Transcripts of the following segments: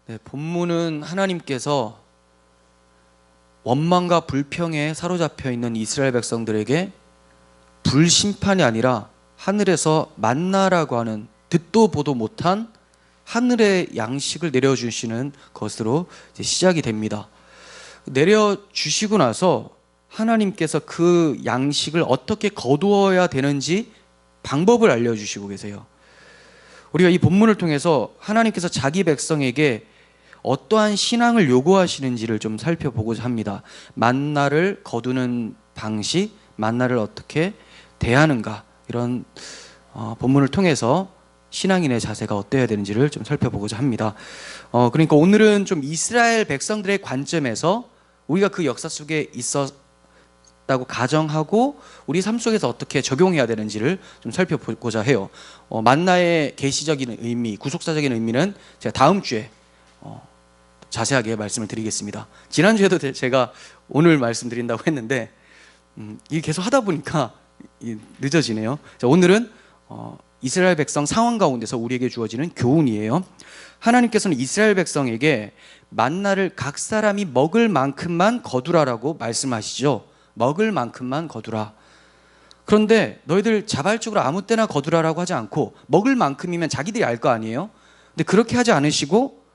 네, 본문은 하나님께서 원망과 불평에 사로잡혀 있는 이스라엘 백성들에게 불심판이 아니라 하늘에서 만나라고 하는 듣도 보도 못한 하늘의 양식을 내려주시는 것으로 이제 시작이 됩니다. 내려주시고 나서 하나님께서 그 양식을 어떻게 거두어야 되는지 방법을 알려주시고 계세요. 우리가 이 본문을 통해서 하나님께서 자기 백성에게 어떠한 신앙을 요구하시는지를 좀 살펴보고자 합니다. 만나를 거두는 방식, 만나를 어떻게 대하는가, 이런 본문을 통해서 신앙인의 자세가 어때야 되는지를 좀 살펴보고자 합니다. 그러니까 오늘은 좀 이스라엘 백성들의 관점에서 우리가 그 역사 속에 있었다고 가정하고 우리 삶 속에서 어떻게 적용해야 되는지를 좀 살펴보고자 해요. 만나의 계시적인 의미, 구속사적인 의미는 제가 다음 주에 자세하게 말씀을 드리겠습니다. 지난주에도 제가 오늘 말씀드린다고 했는데 이게 계속 하다 보니까 늦어지네요. 자, 오늘은 이스라엘 백성 상황 가운데서 우리에게 주어지는 교훈이에요. 하나님께서는 이스라엘 백성에게 만나를 각 사람이 먹을 만큼만 거두라라고 말씀하시죠. 먹을 만큼만 거두라. 그런데 너희들 자발적으로 아무 때나 거두라라고 하지 않고 먹을 만큼이면 자기들이 알 거 아니에요. 근데 그렇게 하지 않으시고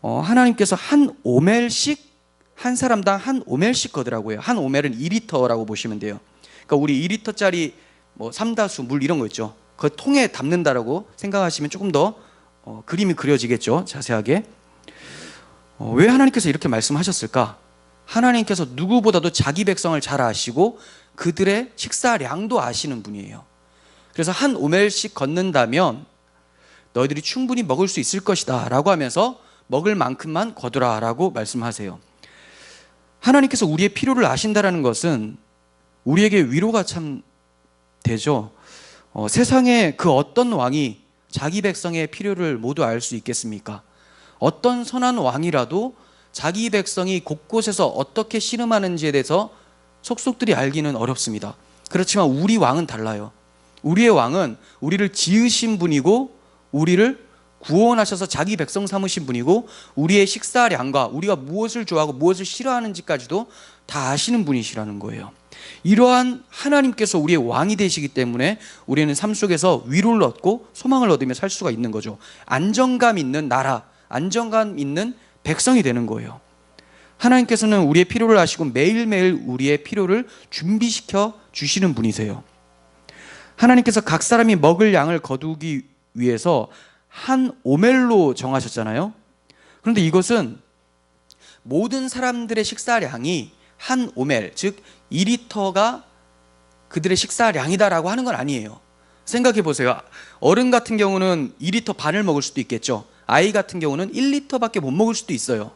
하나님께서 한 오멜씩, 한 사람당 한 오멜씩 거두라고 해요. 한 오멜은 2리터라고 보시면 돼요. 그러니까 우리 2리터짜리 뭐 삼다수 물 이런 거 있죠. 그 통에 담는다라고 생각하시면 조금 더 그림이 그려지겠죠. 자세하게. 왜 하나님께서 이렇게 말씀하셨을까? 하나님께서 누구보다도 자기 백성을 잘 아시고 그들의 식사량도 아시는 분이에요. 그래서 한 오멜씩 걷는다면 너희들이 충분히 먹을 수 있을 것이다 라고 하면서 먹을 만큼만 거두라 라고 말씀하세요. 하나님께서 우리의 필요를 아신다는 것은 우리에게 위로가 참 되죠. 세상에 그 어떤 왕이 자기 백성의 필요를 모두 알 수 있겠습니까? 어떤 선한 왕이라도 자기 백성이 곳곳에서 어떻게 씨름하는지에 대해서 속속들이 알기는 어렵습니다. 그렇지만 우리 왕은 달라요. 우리의 왕은 우리를 지으신 분이고 우리를 구원하셔서 자기 백성 삼으신 분이고 우리의 식사량과 우리가 무엇을 좋아하고 무엇을 싫어하는지까지도 다 아시는 분이시라는 거예요. 이러한 하나님께서 우리의 왕이 되시기 때문에 우리는 삶 속에서 위로를 얻고 소망을 얻으며 살 수가 있는 거죠. 안정감 있는 나라, 안정감 있는 백성이 되는 거예요. 하나님께서는 우리의 필요를 아시고 매일매일 우리의 필요를 준비시켜 주시는 분이세요. 하나님께서 각 사람이 먹을 양을 거두기 위해서 한 오멜로 정하셨잖아요. 그런데 이것은 모든 사람들의 식사량이 한 오멜, 즉 2리터가 그들의 식사량이다라고 하는 건 아니에요. 생각해 보세요. 어른 같은 경우는 2리터 반을 먹을 수도 있겠죠. 아이 같은 경우는 1리터밖에 못 먹을 수도 있어요.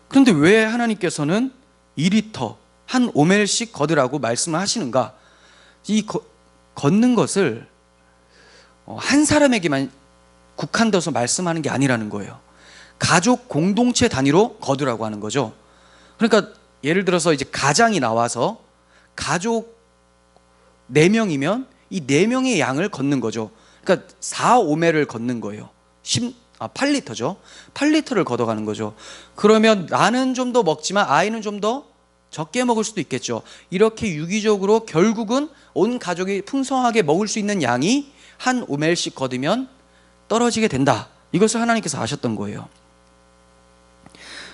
그런데 왜 하나님께서는 2리터, 한 오멜씩 거두라고 말씀을 하시는가? 이 걷는 것을 한 사람에게만 국한돼서 말씀하는 게 아니라는 거예요. 가족 공동체 단위로 거두라고 하는 거죠. 그러니까 예를 들어서 이제 가장이 나와서 가족 4명이면 이 4명의 양을 걷는 거죠. 그러니까 4오멜을 걷는 거예요. 8리터죠. 8리터를 걷어가는 거죠. 그러면 나는 좀 더 먹지만 아이는 좀 더 적게 먹을 수도 있겠죠. 이렇게 유기적으로 결국은 온 가족이 풍성하게 먹을 수 있는 양이 한 오멜씩 거두면 떨어지게 된다. 이것을 하나님께서 아셨던 거예요.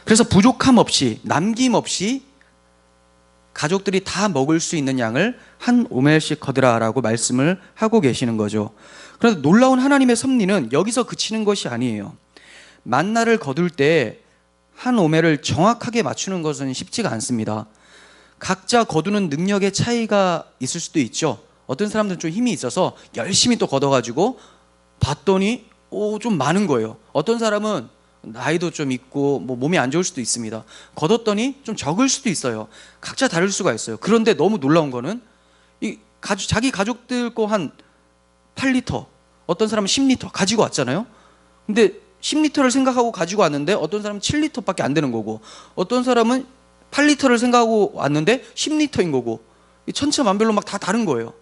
그래서 부족함 없이 남김없이 가족들이 다 먹을 수 있는 양을 한 오멜씩 거두라라고 말씀을 하고 계시는 거죠. 그런데 놀라운 하나님의 섭리는 여기서 그치는 것이 아니에요. 만나를 거둘 때 한 오멜을 정확하게 맞추는 것은 쉽지가 않습니다. 각자 거두는 능력의 차이가 있을 수도 있죠. 어떤 사람들은 좀 힘이 있어서 열심히 또 걷어가지고 봤더니 좀 많은 거예요. 어떤 사람은 나이도 좀 있고 몸이 안 좋을 수도 있습니다. 걷었더니 좀 적을 수도 있어요. 각자 다를 수가 있어요. 그런데 너무 놀라운 거는 자기 가족들 거 한 8리터, 어떤 사람은 10리터 가지고 왔잖아요. 근데 10리터를 생각하고 가지고 왔는데 어떤 사람은 7리터밖에 안 되는 거고 어떤 사람은 8리터를 생각하고 왔는데 10리터인 거고 천차만별로 막 다 다른 거예요.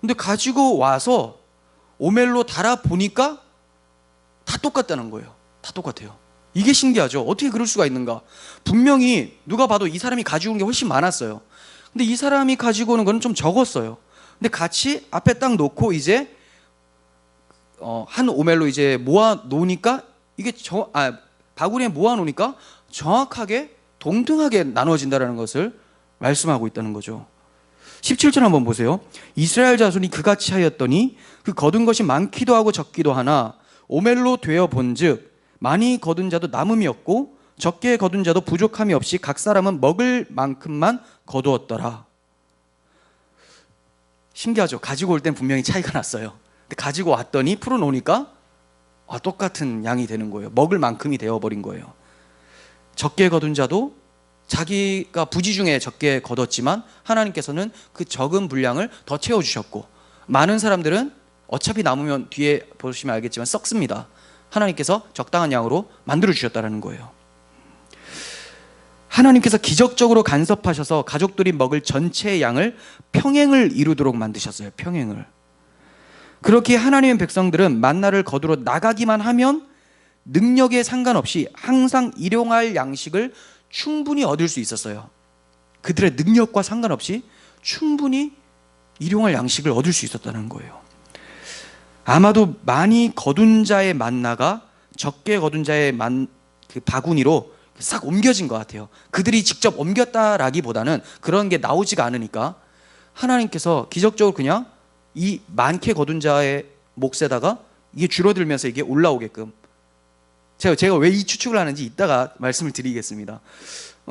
근데 가지고 와서 오멜로 달아 보니까 다 다 똑같다는 거예요. 다 똑같아요. 이게 신기하죠. 어떻게 그럴 수가 있는가. 분명히 누가 봐도 이 사람이 가지고 온 게 훨씬 많았어요. 근데 이 사람이 가지고 오는 건 좀 적었어요. 근데 같이 앞에 딱 놓고 이제 한 오멜로 이제 모아 놓으니까 이게 바구니에 모아 놓으니까 정확하게 동등하게 나눠진다는 것을 말씀하고 있다는 거죠. 17절 한번 보세요. 이스라엘 자손이 그같이 하였더니 그 거둔 것이 많기도 하고 적기도 하나 오멜로 되어 본즉 많이 거둔 자도 남음이 없고 적게 거둔 자도 부족함이 없이 각 사람은 먹을 만큼만 거두었더라. 신기하죠. 가지고 올 땐 분명히 차이가 났어요. 근데 가지고 왔더니 풀어놓으니까 똑같은 양이 되는 거예요. 먹을 만큼이 되어버린 거예요. 적게 거둔 자도 자기가 부지 중에 적게 거뒀지만 하나님께서는 그 적은 분량을 더 채워주셨고, 많은 사람들은 어차피 남으면 뒤에 보시면 알겠지만 썩습니다. 하나님께서 적당한 양으로 만들어주셨다는 거예요. 하나님께서 기적적으로 간섭하셔서 가족들이 먹을 전체의 양을 평행을 이루도록 만드셨어요. 평행을. 그렇게 하나님의 백성들은 만나를 거두러 나가기만 하면 능력에 상관없이 항상 일용할 양식을 충분히 얻을 수 있었어요. 그들의 능력과 상관없이 충분히 일용할 양식을 얻을 수 있었다는 거예요. 아마도 많이 거둔 자의 만나가 적게 거둔 자의 그 바구니로 싹 옮겨진 것 같아요. 그들이 직접 옮겼다라기보다는 그런 게 나오지가 않으니까 하나님께서 기적적으로 그냥 이 많게 거둔 자의 몫에다가 이게 줄어들면서 이게 올라오게끔, 제가 왜 이 추측을 하는지 이따가 말씀을 드리겠습니다.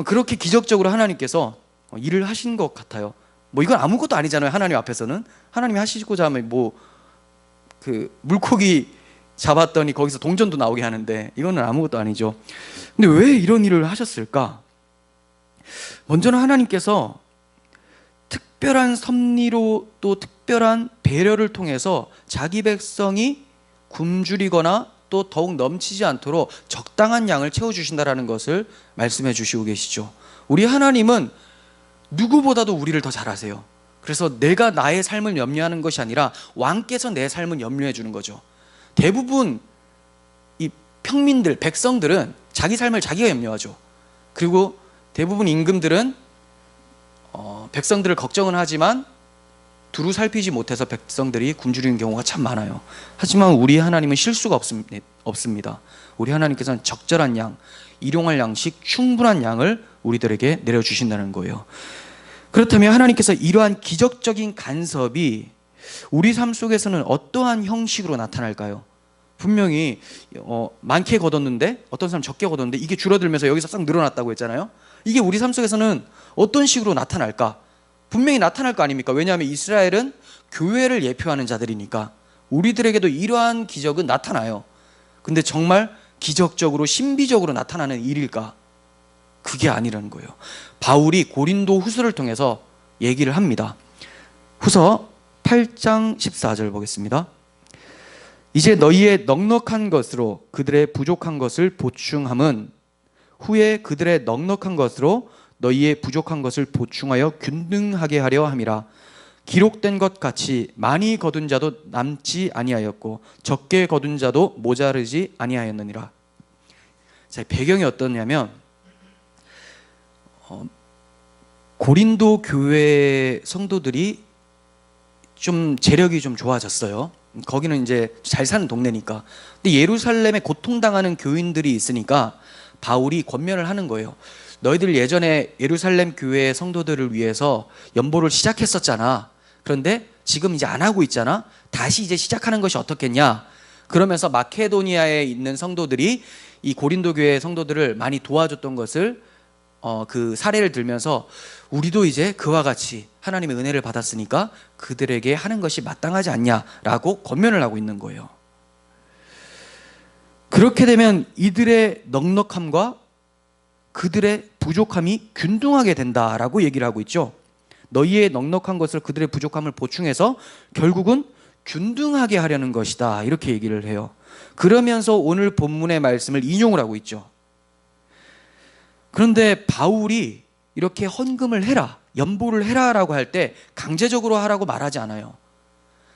그렇게 기적적으로 하나님께서 일을 하신 것 같아요. 이건 아무것도 아니잖아요. 하나님 앞에서는 하나님이 하시고자 하면 그 물고기 잡았더니 거기서 동전도 나오게 하는데 이거는 아무것도 아니죠. 근데 왜 이런 일을 하셨을까? 먼저는 하나님께서 특별한 섭리로 또 특별한 배려를 통해서 자기 백성이 굶주리거나 또 더욱 넘치지 않도록 적당한 양을 채워주신다는 것을 말씀해 주시고 계시죠. 우리 하나님은 누구보다도 우리를 더 잘 아세요. 그래서 내가 나의 삶을 염려하는 것이 아니라 왕께서 내 삶을 염려해 주는 거죠. 대부분 이 평민들, 백성들은 자기 삶을 자기가 염려하죠. 그리고 대부분 임금들은 백성들을 걱정은 하지만 두루 살피지 못해서 백성들이 굶주리는 경우가 참 많아요. 하지만 우리 하나님은 실수가 없습니다. 우리 하나님께서는 적절한 양, 일용할 양식, 충분한 양을 우리들에게 내려주신다는 거예요. 그렇다면 하나님께서 이러한 기적적인 간섭이 우리 삶 속에서는 어떠한 형식으로 나타날까요? 분명히 많게 거뒀는데 어떤 사람 적게 거뒀는데 이게 줄어들면서 여기서 싹 늘어났다고 했잖아요. 이게 우리 삶 속에서는 어떤 식으로 나타날까? 분명히 나타날 거 아닙니까? 왜냐하면 이스라엘은 교회를 예표하는 자들이니까 우리들에게도 이러한 기적은 나타나요. 근데 정말 기적적으로 신비적으로 나타나는 일일까? 그게 아니라는 거예요. 바울이 고린도 후서를 통해서 얘기를 합니다. 후서 8장 14절 보겠습니다. 이제 너희의 넉넉한 것으로 그들의 부족한 것을 보충함은 후에 그들의 넉넉한 것으로 너희의 부족한 것을 보충하여 균등하게 하려 함이라. 기록된 것 같이 많이 거둔 자도 남지 아니하였고 적게 거둔 자도 모자르지 아니하였느니라. 자, 배경이 어떠냐면 고린도 교회 성도들이 좀 재력이 좀 좋아졌어요. 거기는 이제 잘 사는 동네니까. 근데 예루살렘에 고통당하는 교인들이 있으니까 바울이 권면을 하는 거예요. 너희들 예전에 예루살렘 교회 성도들을 위해서 연보를 시작했었잖아. 그런데 지금 이제 안 하고 있잖아. 다시 이제 시작하는 것이 어떻겠냐. 그러면서 마케도니아에 있는 성도들이 이 고린도 교회 성도들을 많이 도와줬던 것을 그 사례를 들면서 우리도 이제 그와 같이 하나님의 은혜를 받았으니까 그들에게 하는 것이 마땅하지 않냐라고 권면을 하고 있는 거예요. 그렇게 되면 이들의 넉넉함과 그들의 부족함이 균등하게 된다라고 얘기를 하고 있죠. 너희의 넉넉한 것을 그들의 부족함을 보충해서 결국은 균등하게 하려는 것이다, 이렇게 얘기를 해요. 그러면서 오늘 본문의 말씀을 인용을 하고 있죠. 그런데 바울이 이렇게 헌금을 해라, 연보를 해라라고 할 때 강제적으로 하라고 말하지 않아요.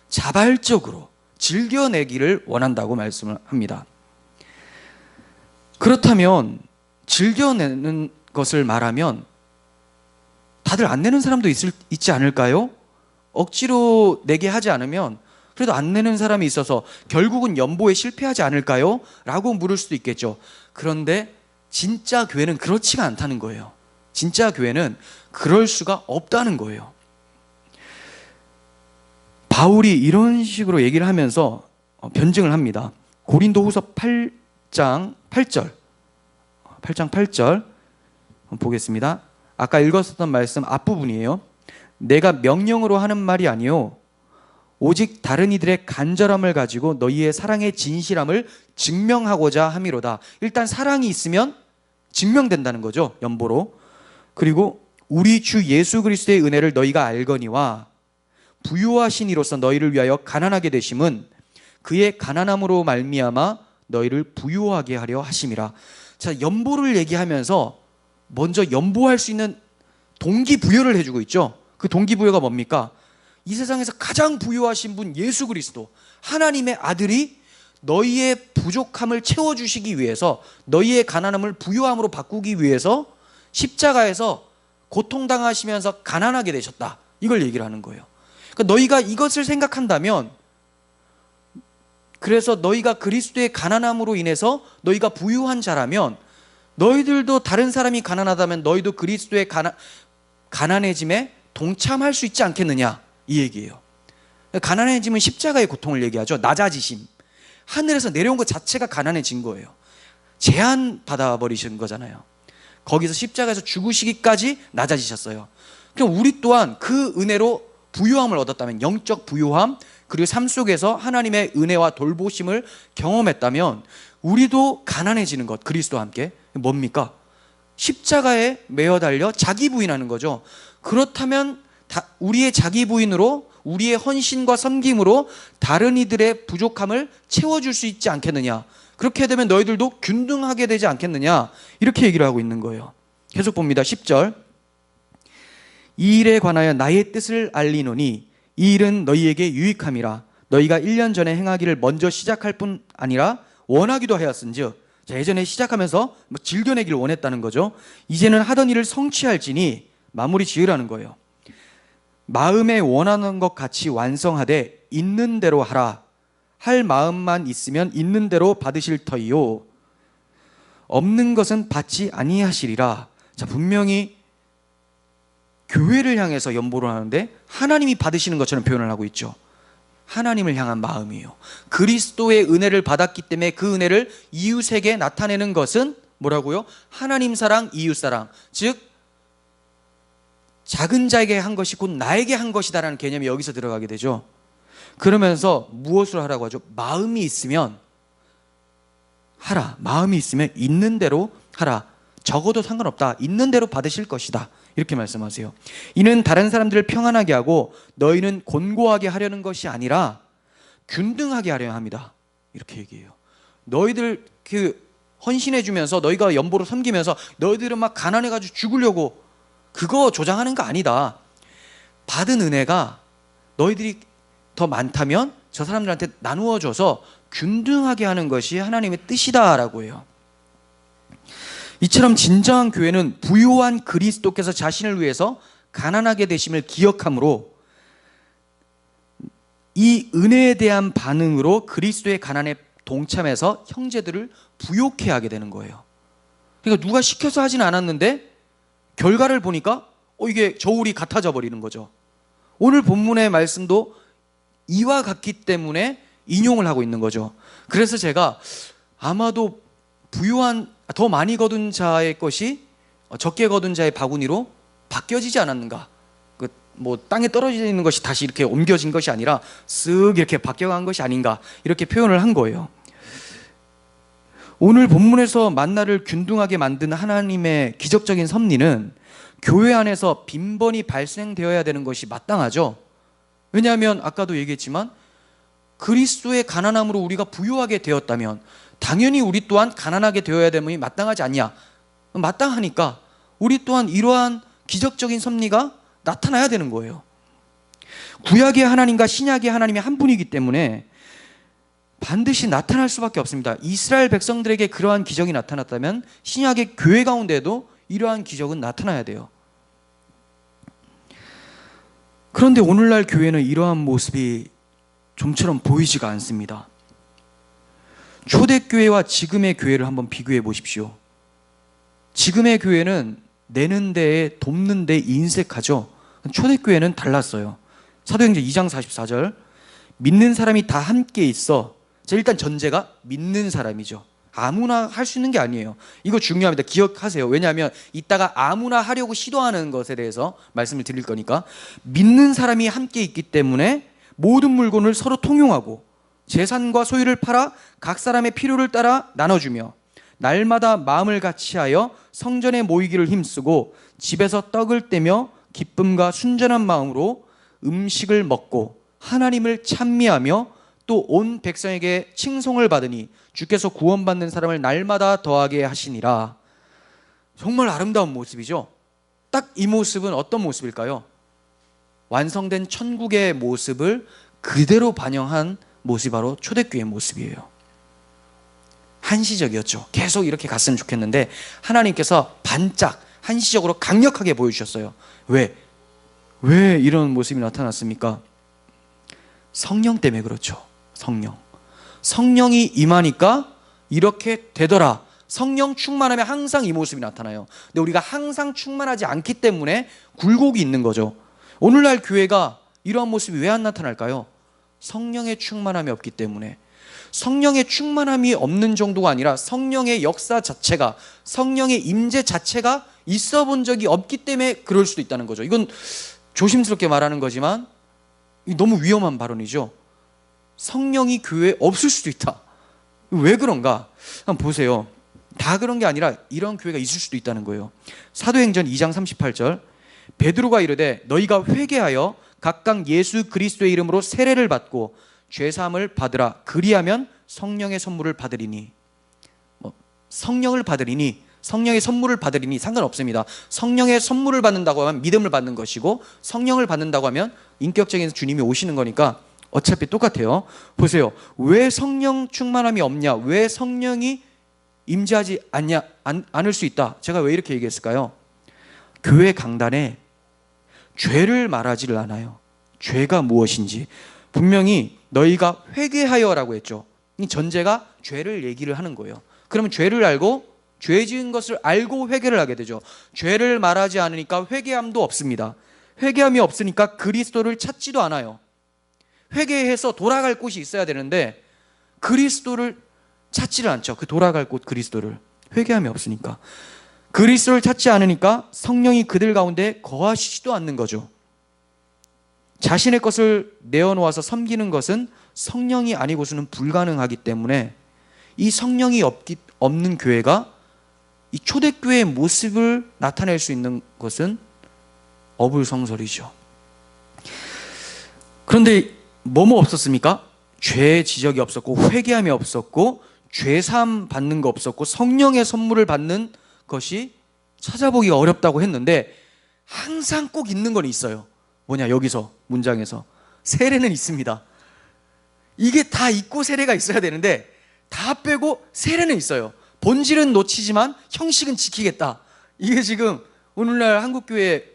자발적으로 즐겨내기를 원한다고 말씀을 합니다. 그렇다면 즐겨내는 것을 말하면 다들 안 내는 사람도 있지 않을까요? 억지로 내게 하지 않으면 그래도 안 내는 사람이 있어서 결국은 연보에 실패하지 않을까요? 라고 물을 수도 있겠죠. 그런데 진짜 교회는 그렇지가 않다는 거예요. 진짜 교회는 그럴 수가 없다는 거예요. 바울이 이런 식으로 얘기를 하면서 변증을 합니다. 고린도후서 8장 8절 보겠습니다. 아까 읽었었던 말씀 앞부분이에요. 내가 명령으로 하는 말이 아니요 오직 다른 이들의 간절함을 가지고 너희의 사랑의 진실함을 증명하고자 함이로다. 일단 사랑이 있으면 증명된다는 거죠, 연보로. 그리고 우리 주 예수 그리스도의 은혜를 너희가 알거니와 부유하신 이로서 너희를 위하여 가난하게 되심은 그의 가난함으로 말미암아 너희를 부유하게 하려 하심이라. 자, 연보를 얘기하면서 먼저 연보할 수 있는 동기부여를 해주고 있죠. 그 동기부여가 뭡니까? 이 세상에서 가장 부유하신 분 예수 그리스도 하나님의 아들이 너희의 부족함을 채워주시기 위해서, 너희의 가난함을 부유함으로 바꾸기 위해서 십자가에서 고통당하시면서 가난하게 되셨다, 이걸 얘기를 하는 거예요. 그러니까 너희가 이것을 생각한다면, 그래서 너희가 그리스도의 가난함으로 인해서 너희가 부유한 자라면 너희들도 다른 사람이 가난하다면 너희도 그리스도의 가난해짐에 동참할 수 있지 않겠느냐, 이 얘기예요. 가난해짐은 십자가의 고통을 얘기하죠. 낮아지심, 하늘에서 내려온 것 자체가 가난해진 거예요. 제한받아 버리신 거잖아요. 거기서 십자가에서 죽으시기까지 낮아지셨어요. 그럼 우리 또한 그 은혜로 부유함을 얻었다면, 영적 부유함, 그리고 삶 속에서 하나님의 은혜와 돌보심을 경험했다면 우리도 가난해지는 것, 그리스도와 함께 뭡니까? 십자가에 매어 달려 자기 부인하는 거죠. 그렇다면 우리의 자기 부인으로, 우리의 헌신과 섬김으로 다른 이들의 부족함을 채워줄 수 있지 않겠느냐. 그렇게 되면 너희들도 균등하게 되지 않겠느냐, 이렇게 얘기를 하고 있는 거예요. 계속 봅니다. 10절. 이 일에 관하여 나의 뜻을 알리노니 이 일은 너희에게 유익함이라. 너희가 1년 전에 행하기를 먼저 시작할 뿐 아니라 원하기도 하였은즉, 예전에 시작하면서 즐겨내기를 원했다는 거죠. 이제는 하던 일을 성취할지니, 마무리 지으라는 거예요. 마음에 원하는 것 같이 완성하되 있는 대로 하라. 할 마음만 있으면 있는 대로 받으실 터이요 없는 것은 받지 아니하시리라. 자, 분명히 교회를 향해서 연보를 하는데 하나님이 받으시는 것처럼 표현을 하고 있죠. 하나님을 향한 마음이에요. 그리스도의 은혜를 받았기 때문에 그 은혜를 이웃에게 나타내는 것은 뭐라고요? 하나님 사랑, 이웃 사랑. 즉 작은 자에게 한 것이 곧 나에게 한 것이다라는 개념이 여기서 들어가게 되죠. 그러면서 무엇을 하라고 하죠? 마음이 있으면 하라. 마음이 있으면 있는 대로 하라. 적어도 상관없다. 있는 대로 받으실 것이다, 이렇게 말씀하세요. 이는 다른 사람들을 평안하게 하고 너희는 곤고하게 하려는 것이 아니라 균등하게 하려 합니다, 이렇게 얘기해요. 너희들 헌신해 주면서, 너희가 연보로 섬기면서 너희들은 막 가난해가지고 죽으려고 그거 조장하는 거 아니다. 받은 은혜가 너희들이 더 많다면 저 사람들한테 나누어줘서 균등하게 하는 것이 하나님의 뜻이다라고 해요. 이처럼 진정한 교회는 부유한 그리스도께서 자신을 위해서 가난하게 되심을 기억함으로 이 은혜에 대한 반응으로 그리스도의 가난에 동참해서 형제들을 부욕해 하게 되는 거예요. 그러니까 누가 시켜서 하진 않았는데 결과를 보니까 이게 저울이 같아져 버리는 거죠. 오늘 본문의 말씀도 이와 같기 때문에 인용을 하고 있는 거죠. 그래서 제가 아마도 부유한, 더 많이 거둔 자의 것이 적게 거둔 자의 바구니로 바뀌어지지 않았는가. 땅에 떨어져 있는 것이 다시 이렇게 옮겨진 것이 아니라 쓱 이렇게 바뀌어간 것이 아닌가, 이렇게 표현을 한 거예요. 오늘 본문에서 만나를 균등하게 만든 하나님의 기적적인 섭리는 교회 안에서 빈번히 발생되어야 되는 것이 마땅하죠. 왜냐하면 아까도 얘기했지만 그리스도의 가난함으로 우리가 부유하게 되었다면 당연히 우리 또한 가난하게 되어야 됨이 마땅하지 않냐. 마땅하니까 우리 또한 이러한 기적적인 섭리가 나타나야 되는 거예요. 구약의 하나님과 신약의 하나님이 한 분이기 때문에 반드시 나타날 수밖에 없습니다. 이스라엘 백성들에게 그러한 기적이 나타났다면 신약의 교회 가운데도 이러한 기적은 나타나야 돼요. 그런데 오늘날 교회는 이러한 모습이 좀처럼 보이지가 않습니다. 초대교회와 지금의 교회를 한번 비교해 보십시오. 지금의 교회는 내는 데에 돕는 데 인색하죠. 초대교회는 달랐어요. 사도행전 2장 44절, 믿는 사람이 다 함께 있어. 자, 일단 전제가 믿는 사람이죠. 아무나 할 수 있는 게 아니에요. 이거 중요합니다. 기억하세요. 왜냐하면 이따가 아무나 하려고 시도하는 것에 대해서 말씀을 드릴 거니까. 믿는 사람이 함께 있기 때문에 모든 물건을 서로 통용하고 재산과 소유를 팔아 각 사람의 필요를 따라 나눠주며 날마다 마음을 같이하여 성전에 모이기를 힘쓰고 집에서 떡을 떼며 기쁨과 순전한 마음으로 음식을 먹고 하나님을 찬미하며 또 온 백성에게 칭송을 받으니 주께서 구원받는 사람을 날마다 더하게 하시니라. 정말 아름다운 모습이죠. 딱 이 모습은 어떤 모습일까요? 완성된 천국의 모습을 그대로 반영한 모습이 바로 초대교회의 모습이에요. 한시적이었죠. 계속 이렇게 갔으면 좋겠는데 하나님께서 반짝 한시적으로 강력하게 보여주셨어요. 왜 이런 모습이 나타났습니까? 성령 때문에 그렇죠. 성령이 임하니까 이렇게 되더라. 성령 충만하면 항상 이 모습이 나타나요. 근데 우리가 항상 충만하지 않기 때문에 굴곡이 있는 거죠. 오늘날 교회가 이러한 모습이 왜 안 나타날까요? 성령의 충만함이 없기 때문에. 성령의 충만함이 없는 정도가 아니라 성령의 역사 자체가, 성령의 임재 자체가 있어 본 적이 없기 때문에 그럴 수도 있다는 거죠. 이건 조심스럽게 말하는 거지만 너무 위험한 발언이죠. 성령이 교회에 없을 수도 있다. 왜 그런가? 한번 보세요. 다 그런 게 아니라 이런 교회가 있을 수도 있다는 거예요. 사도행전 2장 38절, 베드로가 이르되 너희가 회개하여 각각 예수 그리스도의 이름으로 세례를 받고 죄사함을 받으라. 그리하면 성령의 선물을 받으리니. 성령을 받으리니, 성령의 선물을 받으리니 상관없습니다. 성령의 선물을 받는다고 하면 믿음을 받는 것이고, 성령을 받는다고 하면 인격적인 주님이 오시는 거니까 어차피 똑같아요. 보세요. 왜 성령 충만함이 없냐? 왜 성령이 임재하지 않을 수 있다? 제가 왜 이렇게 얘기했을까요? 교회 강단에 죄를 말하지를 않아요. 죄가 무엇인지. 분명히 너희가 회개하여라고 했죠. 이 전제가 죄를 얘기를 하는 거예요. 그러면 죄를 알고, 죄 지은 것을 알고 회개를 하게 되죠. 죄를 말하지 않으니까 회개함도 없습니다. 회개함이 없으니까 그리스도를 찾지도 않아요. 회개해서 돌아갈 곳이 있어야 되는데 그리스도를 찾지를 않죠. 그 돌아갈 곳 그리스도를. 회개함이 없으니까. 그리스도를 찾지 않으니까 성령이 그들 가운데 거하시지도 않는 거죠. 자신의 것을 내어놓아서 섬기는 것은 성령이 아니고서는 불가능하기 때문에 이 성령이 없는 교회가 이 초대교회의 모습을 나타낼 수 있는 것은 어불성설이죠. 그런데 뭐뭐 없었습니까? 죄 지적이 없었고, 회개함이 없었고, 죄사함 받는 거 없었고, 성령의 선물을 받는 것이 찾아보기가 어렵다고 했는데 항상 꼭 있는 건 있어요. 뭐냐? 여기서 문장에서 세례는 있습니다. 이게 다 있고 세례가 있어야 되는데 다 빼고 세례는 있어요. 본질은 놓치지만 형식은 지키겠다. 이게 지금 오늘날 한국교회,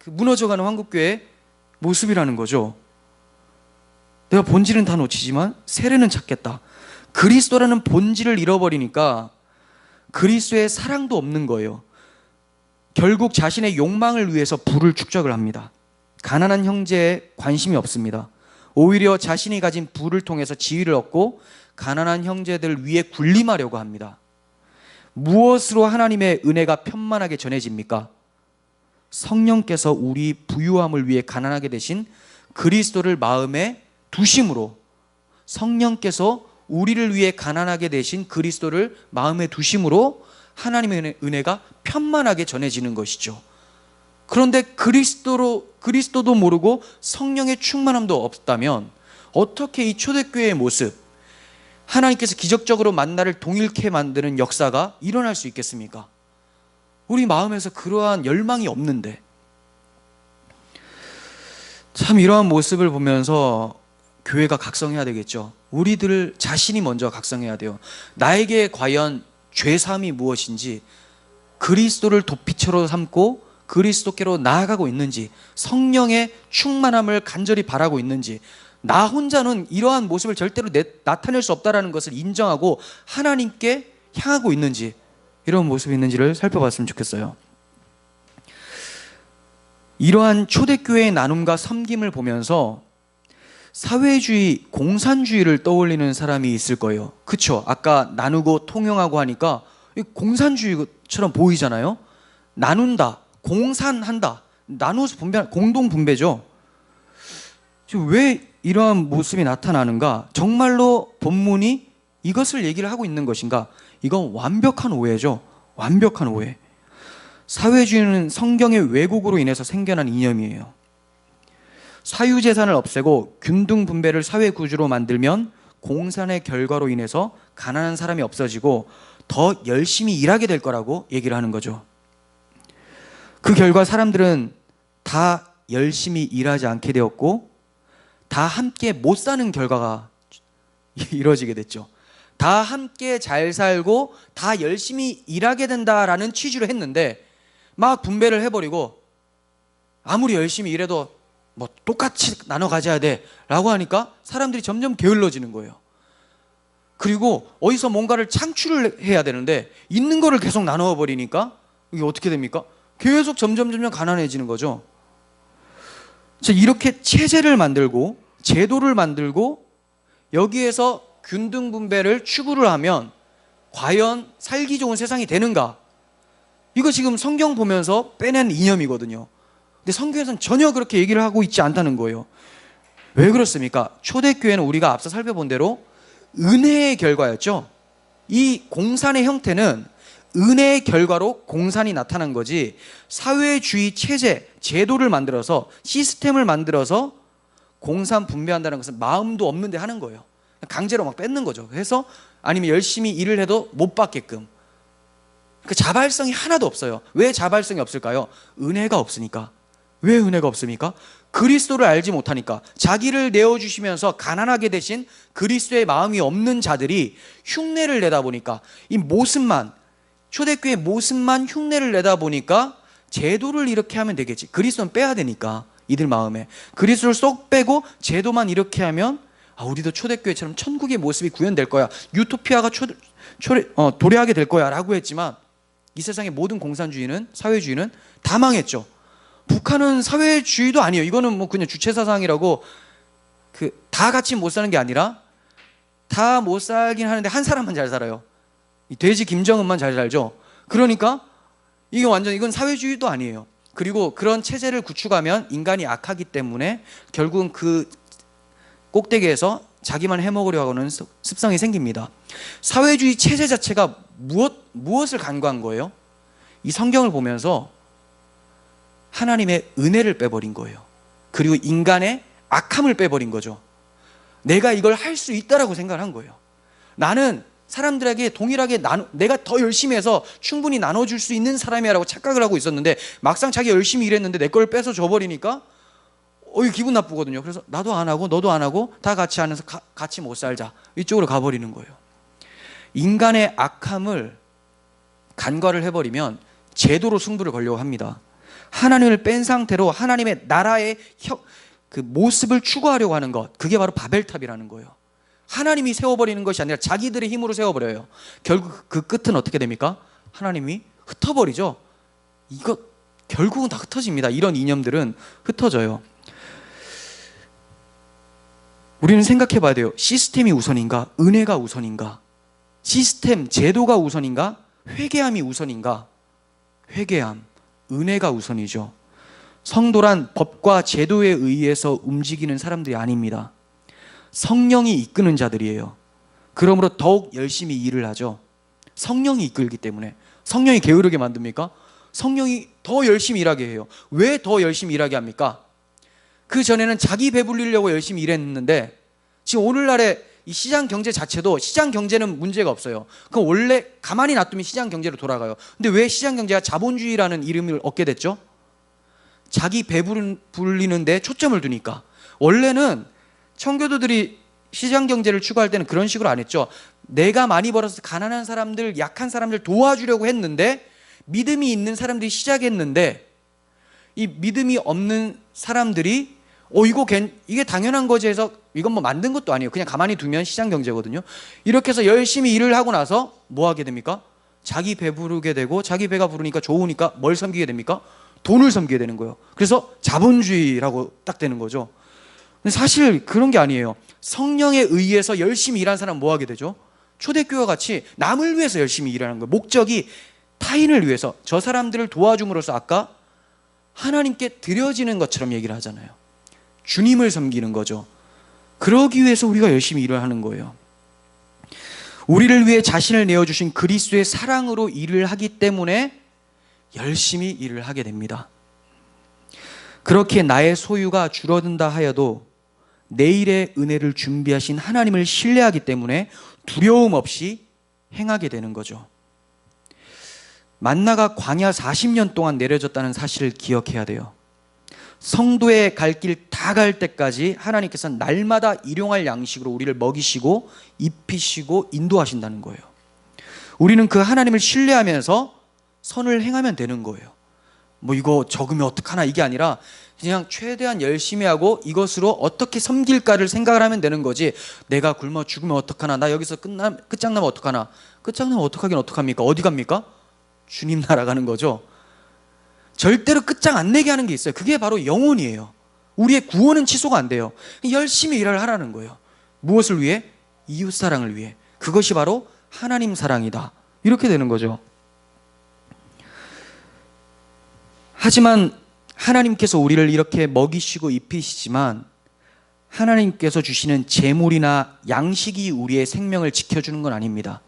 무너져가는 한국교회의 모습이라는 거죠. 내가 본질은 다 놓치지만 세례는 찾겠다. 그리스도라는 본질을 잃어버리니까 그리스도의 사랑도 없는 거예요. 결국 자신의 욕망을 위해서 부를 축적을 합니다. 가난한 형제에 관심이 없습니다. 오히려 자신이 가진 부를 통해서 지위를 얻고 가난한 형제들 위에 군림하려고 합니다. 무엇으로 하나님의 은혜가 편만하게 전해집니까? 성령께서 우리 부유함을 위해 가난하게 되신 그리스도를 마음에 두심으로, 성령께서 우리를 위해 가난하게 되신 그리스도를 마음에 두심으로 하나님의 은혜가 편만하게 전해지는 것이죠. 그런데 그리스도도 모르고 성령의 충만함도 없다면 어떻게 이 초대교회의 모습, 하나님께서 기적적으로 만나를 동일케 만드는 역사가 일어날 수 있겠습니까? 우리 마음에서 그러한 열망이 없는데. 참 이러한 모습을 보면서 교회가 각성해야 되겠죠. 우리들 자신이 먼저 각성해야 돼요. 나에게 과연 죄사함이 무엇인지, 그리스도를 도피처로 삼고 그리스도께로 나아가고 있는지, 성령의 충만함을 간절히 바라고 있는지, 나 혼자는 이러한 모습을 절대로 나타낼 수 없다는 것을 인정하고 하나님께 향하고 있는지, 이런 모습이 있는지를 살펴봤으면 좋겠어요. 이러한 초대교회의 나눔과 섬김을 보면서 사회주의, 공산주의를 떠올리는 사람이 있을 거예요. 그쵸? 아까 나누고 통용하고 하니까 공산주의처럼 보이잖아요. 나눈다, 공산한다, 나누어서 분배, 공동 분배죠. 지금 왜 이러한 모습이 나타나는가? 정말로 본문이 이것을 얘기를 하고 있는 것인가? 이건 완벽한 오해죠. 완벽한 오해. 사회주의는 성경의 왜곡으로 인해서 생겨난 이념이에요. 사유재산을 없애고 균등 분배를 사회 구조로 만들면 공산의 결과로 인해서 가난한 사람이 없어지고 더 열심히 일하게 될 거라고 얘기를 하는 거죠. 그 결과 사람들은 다 열심히 일하지 않게 되었고 다 함께 못 사는 결과가 이루어지게 됐죠. 다 함께 잘 살고 다 열심히 일하게 된다라는 취지로 했는데 막 분배를 해버리고 아무리 열심히 일해도 뭐 똑같이 나눠 가져야 돼 라고 하니까 사람들이 점점 게을러지는 거예요. 그리고 어디서 뭔가를 창출을 해야 되는데 있는 거를 계속 나눠 버리니까 이게 어떻게 됩니까? 계속 점점 가난해지는 거죠. 자, 이렇게 체제를 만들고 제도를 만들고 여기에서 균등 분배를 추구를 하면 과연 살기 좋은 세상이 되는가? 이거 지금 성경 보면서 빼낸 이념이거든요. 근데 성경에서는 전혀 그렇게 얘기를 하고 있지 않다는 거예요. 왜 그렇습니까? 초대교회는 우리가 앞서 살펴본 대로 은혜의 결과였죠. 이 공산의 형태는 은혜의 결과로 공산이 나타난 거지, 사회주의 체제, 제도를 만들어서 시스템을 만들어서 공산 분배한다는 것은 마음도 없는데 하는 거예요. 강제로 막 뺏는 거죠. 그래서 아니면 열심히 일을 해도 못 받게끔. 그 자발성이 하나도 없어요. 왜 자발성이 없을까요? 은혜가 없으니까. 왜 은혜가 없습니까? 그리스도를 알지 못하니까. 자기를 내어주시면서 가난하게 되신 그리스도의 마음이 없는 자들이 흉내를 내다 보니까, 이 모습만, 초대교회 모습만 흉내를 내다 보니까 제도를 이렇게 하면 되겠지, 그리스도는 빼야 되니까 이들 마음에 그리스도를 쏙 빼고 제도만 이렇게 하면 우리도 초대교회처럼 천국의 모습이 구현될 거야, 유토피아가 도래하게 될 거야 라고 했지만 이 세상의 모든 공산주의는, 사회주의는 다 망했죠. 북한은 사회주의도 아니에요. 이거는 뭐 그냥 주체사상이라고, 다 같이 못 사는 게 아니라 다 못 살긴 하는데 한 사람만 잘 살아요. 이 돼지 김정은만 잘 살죠. 그러니까 이게 완전, 이건 사회주의도 아니에요. 그리고 그런 체제를 구축하면 인간이 악하기 때문에 결국은 그 꼭대기에서 자기만 해먹으려 하는 습성이 생깁니다. 사회주의 체제 자체가 무엇을 간과한 거예요? 이 성경을 보면서 하나님의 은혜를 빼버린 거예요. 그리고 인간의 악함을 빼버린 거죠. 내가 이걸 할 수 있다라고 생각을 한 거예요. 나는 사람들에게 동일하게 내가 더 열심히 해서 충분히 나눠줄 수 있는 사람이라고 착각을 하고 있었는데 막상 자기 열심히 일했는데 내 걸 뺏어 줘버리니까 기분 나쁘거든요. 그래서 나도 안 하고 너도 안 하고 다 같이 하면서 같이 못 살자, 이쪽으로 가버리는 거예요. 인간의 악함을 간과를 해버리면 제도로 승부를 걸려고 합니다. 하나님을 뺀 상태로 하나님의 나라의 그 모습을 추구하려고 하는 것, 그게 바로 바벨탑이라는 거예요. 하나님이 세워버리는 것이 아니라 자기들의 힘으로 세워버려요. 결국 그 끝은 어떻게 됩니까? 하나님이 흩어버리죠. 이거 결국은 다 흩어집니다. 이런 이념들은 흩어져요. 우리는 생각해 봐야 돼요. 시스템이 우선인가? 은혜가 우선인가? 시스템, 제도가 우선인가? 회개함이 우선인가? 회개함, 은혜가 우선이죠. 성도란 법과 제도에 의해서 움직이는 사람들이 아닙니다. 성령이 이끄는 자들이에요. 그러므로 더욱 열심히 일을 하죠. 성령이 이끌기 때문에. 성령이 게으르게 만듭니까? 성령이 더 열심히 일하게 해요. 왜 더 열심히 일하게 합니까? 그 전에는 자기 배불리려고 열심히 일했는데 지금 오늘날의 이 시장 경제 자체도, 시장 경제는 문제가 없어요. 그건 원래 가만히 놔두면 시장 경제로 돌아가요. 근데 왜 시장 경제가 자본주의라는 이름을 얻게 됐죠? 자기 배불리는데 초점을 두니까. 원래는 청교도들이 시장 경제를 추구할 때는 그런 식으로 안 했죠. 내가 많이 벌어서 가난한 사람들, 약한 사람들 도와주려고 했는데, 믿음이 있는 사람들이 시작했는데, 이 믿음이 없는 사람들이 이게 당연한 거지 해서, 이건 뭐 만든 것도 아니에요. 그냥 가만히 두면 시장 경제거든요. 이렇게 해서 열심히 일을 하고 나서 뭐 하게 됩니까? 자기 배부르게 되고, 자기 배가 부르니까 좋으니까 뭘 섬기게 됩니까? 돈을 섬기게 되는 거예요. 그래서 자본주의라고 딱 되는 거죠. 근데 사실 그런 게 아니에요. 성령에 의해서 열심히 일하는 사람은 뭐 하게 되죠? 초대교회와 같이 남을 위해서 열심히 일하는 거예요. 목적이 타인을 위해서, 저 사람들을 도와줌으로써 아까 하나님께 드려지는 것처럼 얘기를 하잖아요. 주님을 섬기는 거죠. 그러기 위해서 우리가 열심히 일을 하는 거예요. 우리를 위해 자신을 내어주신 그리스도의 사랑으로 일을 하기 때문에 열심히 일을 하게 됩니다. 그렇게 나의 소유가 줄어든다 하여도 내일의 은혜를 준비하신 하나님을 신뢰하기 때문에 두려움 없이 행하게 되는 거죠. 만나가 광야 40년 동안 내려졌다는 사실을 기억해야 돼요. 성도의 갈 길 다 갈 때까지 하나님께서 날마다 일용할 양식으로 우리를 먹이시고 입히시고 인도하신다는 거예요. 우리는 그 하나님을 신뢰하면서 선을 행하면 되는 거예요. 뭐 이거 적으면 어떡하나 이게 아니라 그냥 최대한 열심히 하고 이것으로 어떻게 섬길까를 생각을 하면 되는 거지, 내가 굶어 죽으면 어떡하나, 나 여기서 끝장나면 어떡하나. 끝장나면 어떡하긴 어떡합니까? 어디 갑니까? 주님 나라 가는 거죠. 절대로 끝장 안 내게 하는 게 있어요. 그게 바로 영혼이에요. 우리의 구원은 취소가 안 돼요. 열심히 일을 하라는 거예요. 무엇을 위해? 이웃사랑을 위해. 그것이 바로 하나님 사랑이다. 이렇게 되는 거죠. 하지만 하나님께서 우리를 이렇게 먹이시고 입히시지만 하나님께서 주시는 재물이나 양식이 우리의 생명을 지켜주는 건 아닙니다.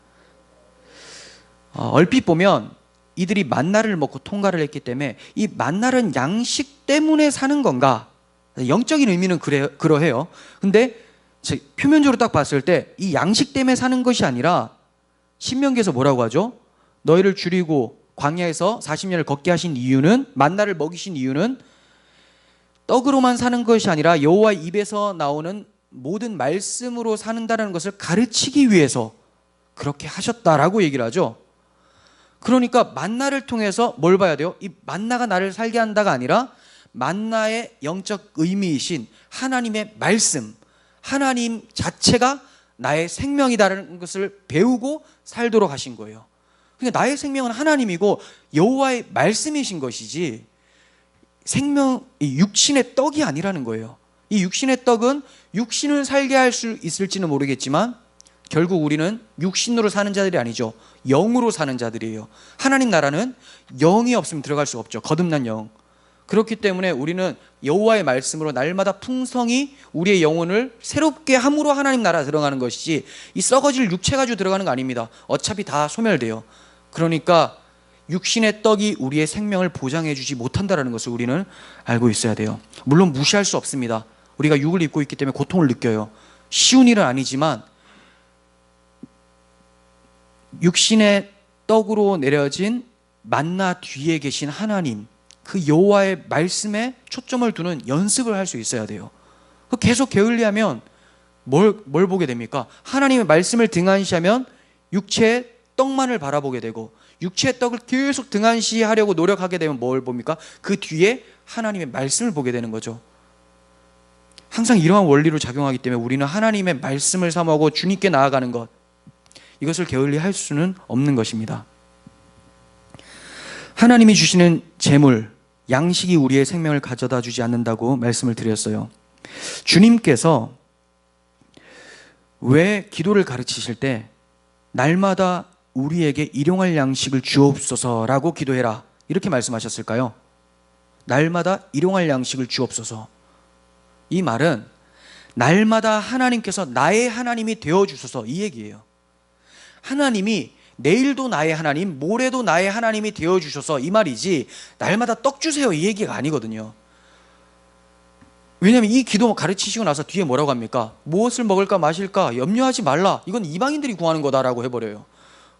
얼핏 보면 이들이 만나를 먹고 통과를 했기 때문에 이 만나는 양식 때문에 사는 건가? 영적인 의미는 그러해요. 근데 표면적으로 딱 봤을 때 이 양식 때문에 사는 것이 아니라 신명기에서 뭐라고 하죠? 너희를 줄이고 광야에서 40년을 걷게 하신 이유는, 만나를 먹이신 이유는 떡으로만 사는 것이 아니라 여호와 입에서 나오는 모든 말씀으로 사는다는 것을 가르치기 위해서 그렇게 하셨다라고 얘기를 하죠. 그러니까 만나를 통해서 뭘 봐야 돼요? 이 만나가 나를 살게 한다가 아니라 만나의 영적 의미이신 하나님의 말씀, 하나님 자체가 나의 생명이다라는 것을 배우고 살도록 하신 거예요. 그러니까 나의 생명은 하나님이고 여호와의 말씀이신 것이지 이 육신의 떡이 아니라는 거예요. 이 육신의 떡은 육신을 살게 할 수 있을지는 모르겠지만 결국 우리는 육신으로 사는 자들이 아니죠. 영으로 사는 자들이에요. 하나님 나라는 영이 없으면 들어갈 수 없죠. 거듭난 영. 그렇기 때문에 우리는 여호와의 말씀으로 날마다 풍성히 우리의 영혼을 새롭게 함으로 하나님 나라 들어가는 것이지 이 썩어질 육체 가지고 들어가는 거 아닙니다. 어차피 다 소멸돼요. 그러니까 육신의 떡이 우리의 생명을 보장해 주지 못한다는 것을 우리는 알고 있어야 돼요. 물론 무시할 수 없습니다. 우리가 육을 입고 있기 때문에 고통을 느껴요. 쉬운 일은 아니지만 육신의 떡으로 내려진 만나 뒤에 계신 하나님, 그 여호와의 말씀에 초점을 두는 연습을 할 수 있어야 돼요. 계속 게을리하면 뭘 보게 됩니까? 하나님의 말씀을 등한시하면 육체의 떡만을 바라보게 되고, 육체의 떡을 계속 등한시하려고 노력하게 되면 뭘 봅니까? 그 뒤에 하나님의 말씀을 보게 되는 거죠. 항상 이러한 원리로 작용하기 때문에 우리는 하나님의 말씀을 사모하고 주님께 나아가는 것, 이것을 게을리 할 수는 없는 것입니다. 하나님이 주시는 재물, 양식이 우리의 생명을 가져다 주지 않는다고 말씀을 드렸어요. 주님께서 왜 기도를 가르치실 때 날마다 우리에게 일용할 양식을 주옵소서라고 기도해라 이렇게 말씀하셨을까요? 날마다 일용할 양식을 주옵소서. 이 말은 날마다 하나님께서 나의 하나님이 되어주소서 이 얘기예요. 하나님이 내일도 나의 하나님, 모레도 나의 하나님이 되어주셔서 이 말이지 날마다 떡 주세요 이 얘기가 아니거든요. 왜냐하면 이 기도 가르치시고 나서 뒤에 뭐라고 합니까? 무엇을 먹을까 마실까 염려하지 말라. 이건 이방인들이 구하는 거다라고 해버려요.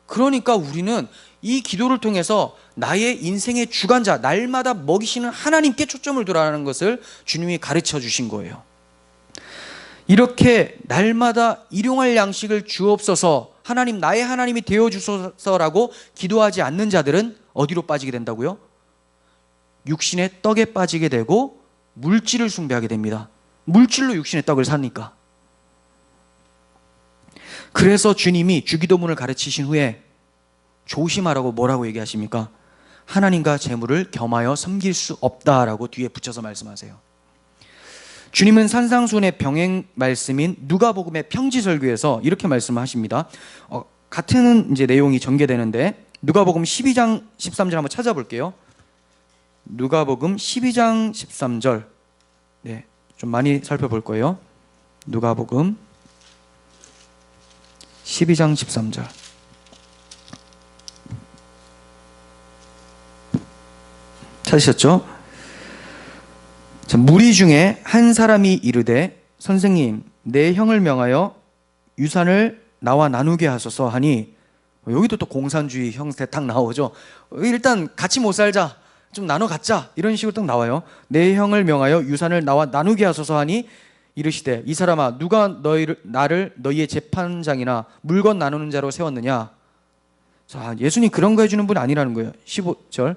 그러니까 우리는 이 기도를 통해서 나의 인생의 주관자, 날마다 먹이시는 하나님께 초점을 두라는 것을 주님이 가르쳐 주신 거예요. 이렇게 날마다 일용할 양식을 주옵소서, 하나님 나의 하나님이 되어 주소서라고 기도하지 않는 자들은 어디로 빠지게 된다고요? 육신의 떡에 빠지게 되고 물질을 숭배하게 됩니다. 물질로 육신의 떡을 사니까. 그래서 주님이 주기도문을 가르치신 후에 조심하라고 뭐라고 얘기하십니까? 하나님과 재물을 겸하여 섬길 수 없다라고 뒤에 붙여서 말씀하세요. 주님은 산상수훈의 병행 말씀인 누가복음의 평지설교에서 이렇게 말씀하십니다. 같은 이제 내용이 전개되는데 누가복음 12장 13절 한번 찾아볼게요. 누가복음 12장 13절. 네, 좀 많이 살펴볼 거예요. 누가복음 12장 13절. 찾으셨죠? 자, 무리 중에 한 사람이 이르되 선생님 내 형을 명하여 유산을 나와 나누게 하소서 하니, 여기도 또 공산주의 형태 딱 나오죠. 일단 같이 못 살자, 좀 나눠 갖자, 이런 식으로 딱 나와요. 내 형을 명하여 유산을 나와 나누게 하소서 하니 이르시되 이 사람아 누가 나를 너희의 재판장이나 물건 나누는 자로 세웠느냐. 자, 예수님 그런 거 해주는 분 아니라는 거예요. 15절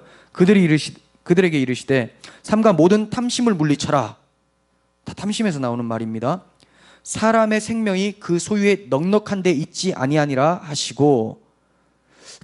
그들에게 이르시되 삼가 모든 탐심을 물리쳐라. 다 탐심에서 나오는 말입니다. 사람의 생명이 그 소유에 넉넉한 데 있지 아니하니라 하시고,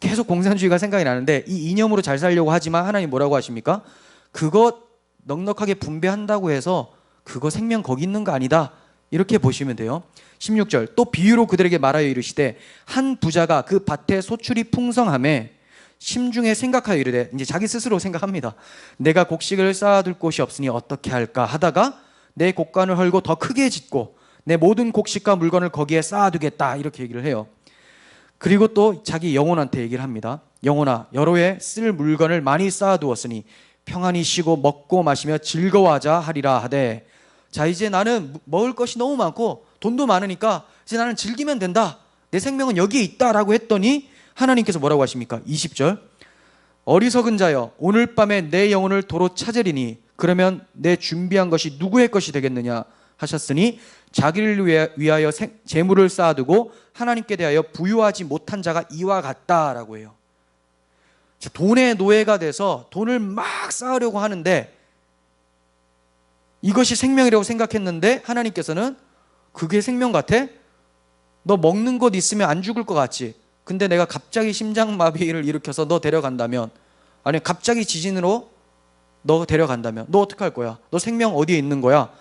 계속 공산주의가 생각이 나는데 이 이념으로 잘 살려고 하지만 하나님 뭐라고 하십니까? 그거 넉넉하게 분배한다고 해서 그거 생명 거기 있는 거 아니다, 이렇게 보시면 돼요. 16절 또 비유로 그들에게 말하여 이르시되 한 부자가 그 밭에 소출이 풍성함에 심중에 생각하여 이르되, 이제 자기 스스로 생각합니다. 내가 곡식을 쌓아둘 곳이 없으니 어떻게 할까 하다가 내 곡간을 헐고 더 크게 짓고 내 모든 곡식과 물건을 거기에 쌓아두겠다, 이렇게 얘기를 해요. 그리고 또 자기 영혼한테 얘기를 합니다. 영혼아 여러 해 쓸 물건을 많이 쌓아두었으니 평안히 쉬고 먹고 마시며 즐거워하자 하리라 하되, 자 이제 나는 먹을 것이 너무 많고 돈도 많으니까 이제 나는 즐기면 된다, 내 생명은 여기에 있다라고 했더니 하나님께서 뭐라고 하십니까? 20절 어리석은 자여 오늘 밤에 내 영혼을 도로 찾으리니 그러면 내 준비한 것이 누구의 것이 되겠느냐 하셨으니 자기를 위하여 재물을 쌓아두고 하나님께 대하여 부유하지 못한 자가 이와 같다라고 해요. 돈의 노예가 돼서 돈을 막 쌓으려고 하는데 이것이 생명이라고 생각했는데 하나님께서는 그게 생명 같아? 너 먹는 것 있으면 안 죽을 것 같지? 근데 내가 갑자기 심장마비를 일으켜서 너 데려간다면, 아니 갑자기 지진으로 너 데려간다면 너 어떡할 거야? 너 생명 어디에 있는 거야?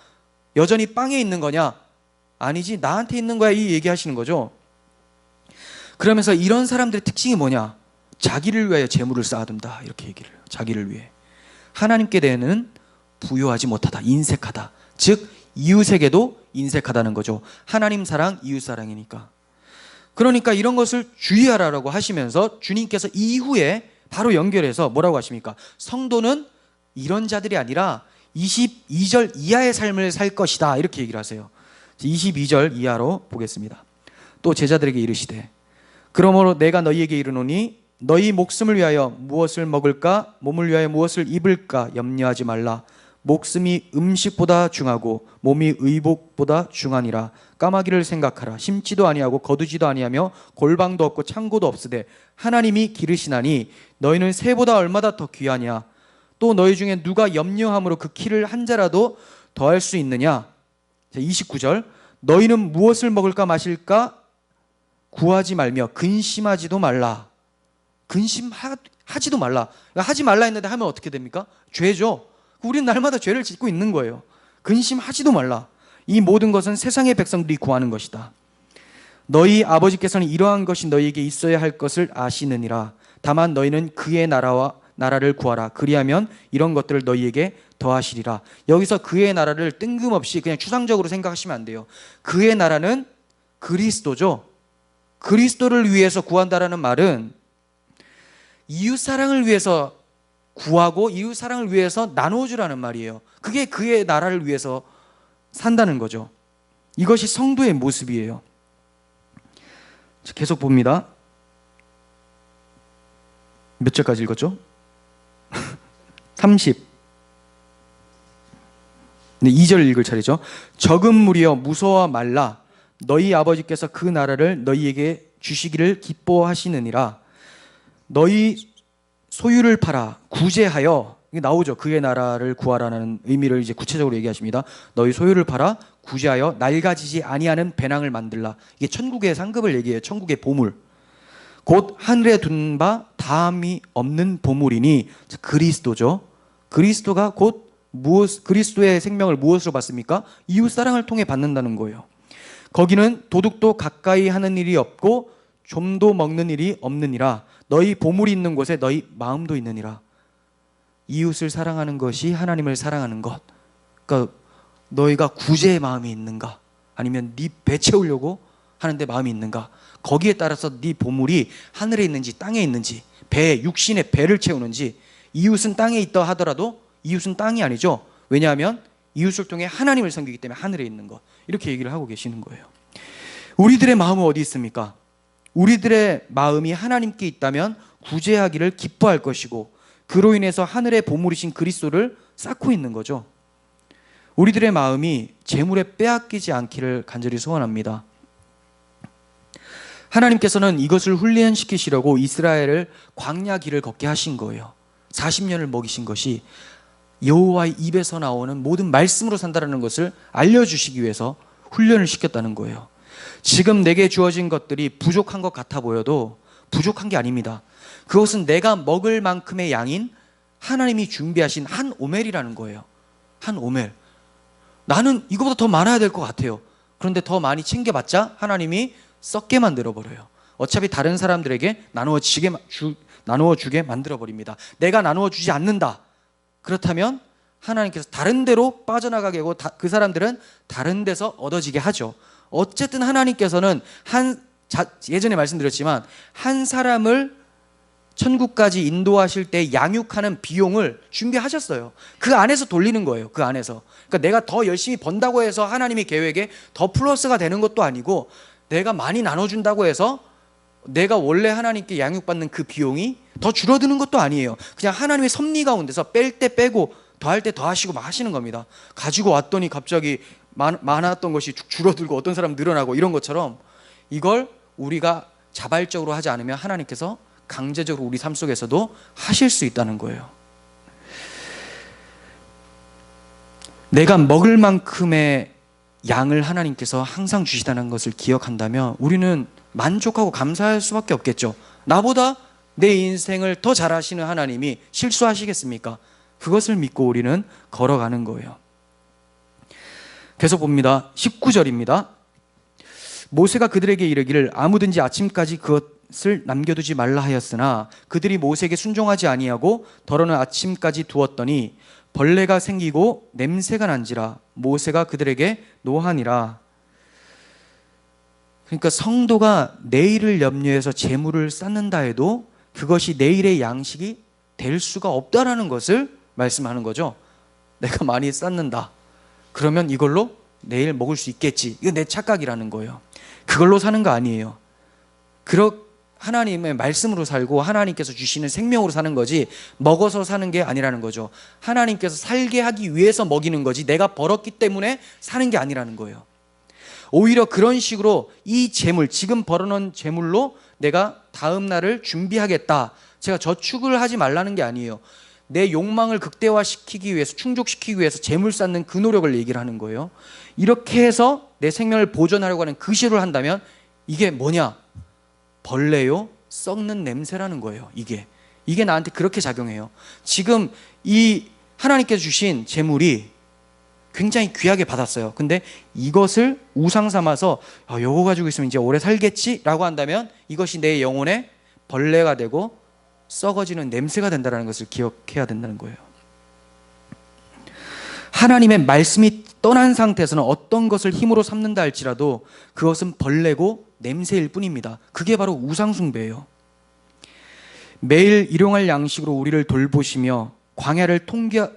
여전히 빵에 있는 거냐? 아니지, 나한테 있는 거야, 이 얘기하시는 거죠. 그러면서 이런 사람들의 특징이 뭐냐? 자기를 위하여 재물을 쌓아둔다, 이렇게 얘기를 해요. 자기를 위해. 하나님께 대해는 부요하지 못하다, 인색하다. 즉 이웃에게도 인색하다는 거죠. 하나님 사랑, 이웃 사랑이니까. 그러니까 이런 것을 주의하라고 하시면서 주님께서 이후에 바로 연결해서 뭐라고 하십니까? 성도는 이런 자들이 아니라 22절 이하의 삶을 살 것이다, 이렇게 얘기를 하세요. 22절 이하로 보겠습니다. 또 제자들에게 이르시되 그러므로 내가 너희에게 이르노니 너희 목숨을 위하여 무엇을 먹을까 몸을 위하여 무엇을 입을까 염려하지 말라. 목숨이 음식보다 중하고 몸이 의복보다 중하니라. 까마귀를 생각하라. 심지도 아니하고 거두지도 아니하며 골방도 없고 창고도 없으되 하나님이 기르시나니 너희는 새보다 얼마나 더 귀하냐. 또 너희 중에 누가 염려함으로 그 키를 한 자라도 더할 수 있느냐. 29절 너희는 무엇을 먹을까 마실까 구하지 말며 근심하지도 말라. 근심하지도 말라. 하지 말라 했는데 하면 어떻게 됩니까? 죄죠. 우리는 날마다 죄를 짓고 있는 거예요. 근심하지도 말라. 이 모든 것은 세상의 백성들이 구하는 것이다. 너희 아버지께서는 이러한 것이 너희에게 있어야 할 것을 아시느니라. 다만 너희는 그의 나라를 구하라. 그리하면 이런 것들을 너희에게 더하시리라. 여기서 그의 나라를 뜬금없이 그냥 추상적으로 생각하시면 안 돼요. 그의 나라는 그리스도죠. 그리스도를 위해서 구한다라는 말은 이웃사랑을 위해서 구하고 이웃사랑을 위해서 나눠주라는 말이에요. 그게 그의 나라를 위해서 산다는 거죠. 이것이 성도의 모습이에요. 계속 봅니다. 몇 절까지 읽었죠? 30. 네, 2절 읽을 차례죠. 적은 무리여 무서워 말라. 너희 아버지께서 그 나라를 너희에게 주시기를 기뻐하시느니라. 너희 소유를 팔아 구제하여, 이게 나오죠. 그의 나라를 구하라는 의미를 이제 구체적으로 얘기하십니다. 너희 소유를 팔아 구제하여 낡아지지 아니하는 배낭을 만들라. 이게 천국의 상급을 얘기해요. 천국의 보물. 곧 하늘에 둔 바 다함이 없는 보물이니, 그리스도죠. 그리스도가 곧 그리스도의 생명을 무엇으로 받습니까? 이웃 사랑을 통해 받는다는 거예요. 거기는 도둑도 가까이 하는 일이 없고 좀도 먹는 일이 없느니라. 너희 보물이 있는 곳에 너희 마음도 있느니라. 이웃을 사랑하는 것이 하나님을 사랑하는 것. 그러니까 너희가 구제의 마음이 있는가, 아니면 네 배 채우려고 하는데 마음이 있는가, 거기에 따라서 네 보물이 하늘에 있는지 땅에 있는지, 배, 육신의 배를 채우는지. 이웃은 땅에 있다 하더라도 이웃은 땅이 아니죠. 왜냐하면 이웃을 통해 하나님을 섬기기 때문에 하늘에 있는 것. 이렇게 얘기를 하고 계시는 거예요. 우리들의 마음은 어디 있습니까? 우리들의 마음이 하나님께 있다면 구제하기를 기뻐할 것이고, 그로 인해서 하늘의 보물이신 그리스도를 쌓고 있는 거죠. 우리들의 마음이 재물에 빼앗기지 않기를 간절히 소원합니다. 하나님께서는 이것을 훈련시키시려고 이스라엘을 광야 길을 걷게 하신 거예요. 40년을 먹이신 것이 여호와의 입에서 나오는 모든 말씀으로 산다는 것을 알려주시기 위해서 훈련을 시켰다는 거예요. 지금 내게 주어진 것들이 부족한 것 같아 보여도 부족한 게 아닙니다. 그것은 내가 먹을 만큼의 양인 하나님이 준비하신 한 오멜이라는 거예요. 한 오멜. 나는 이거보다 더 많아야 될 것 같아요. 그런데 더 많이 챙겨봤자 하나님이 썩게 만들어버려요. 어차피 다른 사람들에게 나누어주게 만들어버립니다. 내가 나누어주지 않는다. 그렇다면 하나님께서 다른 데로 빠져나가게 하고 그 사람들은 다른 데서 얻어지게 하죠. 어쨌든 하나님께서는 예전에 말씀드렸지만 한 사람을 천국까지 인도하실 때 양육하는 비용을 준비하셨어요. 그 안에서 돌리는 거예요. 그 안에서. 그러니까 내가 더 열심히 번다고 해서 하나님의 계획에 더 플러스가 되는 것도 아니고, 내가 많이 나눠준다고 해서 내가 원래 하나님께 양육받는 그 비용이 더 줄어드는 것도 아니에요. 그냥 하나님의 섭리 가운데서 뺄 때 빼고 더할 때 더하시고 막 하시는 겁니다. 가지고 왔더니 갑자기 많았던 것이 줄어들고 어떤 사람 늘어나고 이런 것처럼, 이걸 우리가 자발적으로 하지 않으면 하나님께서 강제적으로 우리 삶 속에서도 하실 수 있다는 거예요. 내가 먹을 만큼의 양을 하나님께서 항상 주시다는 것을 기억한다면 우리는 만족하고 감사할 수밖에 없겠죠. 나보다 내 인생을 더 잘하시는 하나님이 실수하시겠습니까? 그것을 믿고 우리는 걸어가는 거예요. 계속 봅니다. 19절입니다. 모세가 그들에게 이르기를 아무든지 아침까지 그것을 남겨두지 말라 하였으나 그들이 모세에게 순종하지 아니하고 더러는 아침까지 두었더니 벌레가 생기고 냄새가 난지라 모세가 그들에게 노하니라. 그러니까 성도가 내일을 염려해서 재물을 쌓는다 해도 그것이 내일의 양식이 될 수가 없다라는 것을 말씀하는 거죠. 내가 많이 쌓는다. 그러면 이걸로 내일 먹을 수 있겠지. 이거 내 착각이라는 거예요. 그걸로 사는 거 아니에요. 하나님의 말씀으로 살고 하나님께서 주시는 생명으로 사는 거지, 먹어서 사는 게 아니라는 거죠. 하나님께서 살게 하기 위해서 먹이는 거지 내가 벌었기 때문에 사는 게 아니라는 거예요. 오히려 그런 식으로 이 재물, 지금 벌어놓은 재물로 내가 다음 날을 준비하겠다. 제가 저축을 하지 말라는 게 아니에요. 내 욕망을 극대화시키기 위해서, 충족시키기 위해서 재물 쌓는 그 노력을 얘기를 하는 거예요. 이렇게 해서 내 생명을 보존하려고 하는 그 시도를 한다면 이게 뭐냐? 벌레요, 썩는 냄새라는 거예요. 이게 나한테 그렇게 작용해요. 지금 이 하나님께서 주신 재물이 굉장히 귀하게 받았어요. 근데 이것을 우상 삼아서 요거 가지고 있으면 이제 오래 살겠지 라고 한다면 이것이 내 영혼에 벌레가 되고 썩어지는 냄새가 된다는 것을 기억해야 된다는 거예요. 하나님의 말씀이 떠난 상태에서는 어떤 것을 힘으로 삼는다 할지라도 그것은 벌레고 냄새일 뿐입니다. 그게 바로 우상숭배예요. 매일 일용할 양식으로 우리를 돌보시며 광야를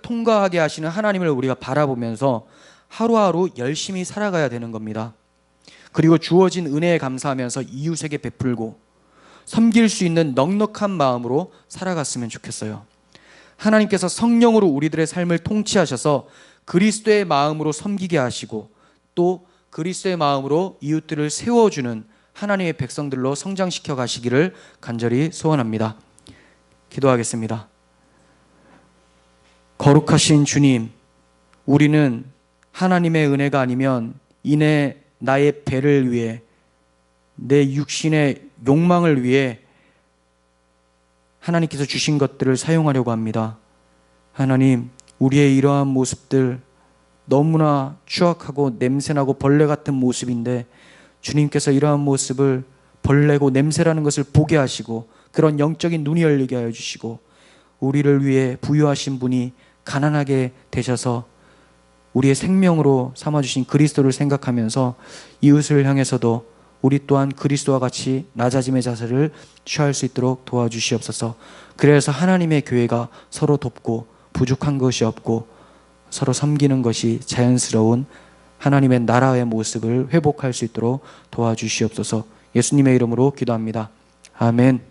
통과하게 하시는 하나님을 우리가 바라보면서 하루하루 열심히 살아가야 되는 겁니다. 그리고 주어진 은혜에 감사하면서 이웃에게 베풀고 섬길 수 있는 넉넉한 마음으로 살아갔으면 좋겠어요. 하나님께서 성령으로 우리들의 삶을 통치하셔서 그리스도의 마음으로 섬기게 하시고 또 그리스도의 마음으로 이웃들을 세워주는 하나님의 백성들로 성장시켜 가시기를 간절히 소원합니다. 기도하겠습니다. 거룩하신 주님, 우리는 하나님의 은혜가 아니면 이내 나의 배를 위해, 내 육신의 욕망을 위해 하나님께서 주신 것들을 사용하려고 합니다. 하나님, 우리의 이러한 모습들 너무나 추악하고 냄새나고 벌레 같은 모습인데 주님께서 이러한 모습을 벌레고 냄새라는 것을 보게 하시고 그런 영적인 눈이 열리게 하여 주시고 우리를 위해 부유하신 분이 가난하게 되셔서 우리의 생명으로 삼아주신 그리스도를 생각하면서 이웃을 향해서도 우리 또한 그리스도와 같이 낮아짐의 자세를 취할 수 있도록 도와주시옵소서. 그래서 하나님의 교회가 서로 돕고 부족한 것이 없고 서로 섬기는 것이 자연스러운 하나님의 나라의 모습을 회복할 수 있도록 도와주시옵소서. 예수님의 이름으로 기도합니다. 아멘.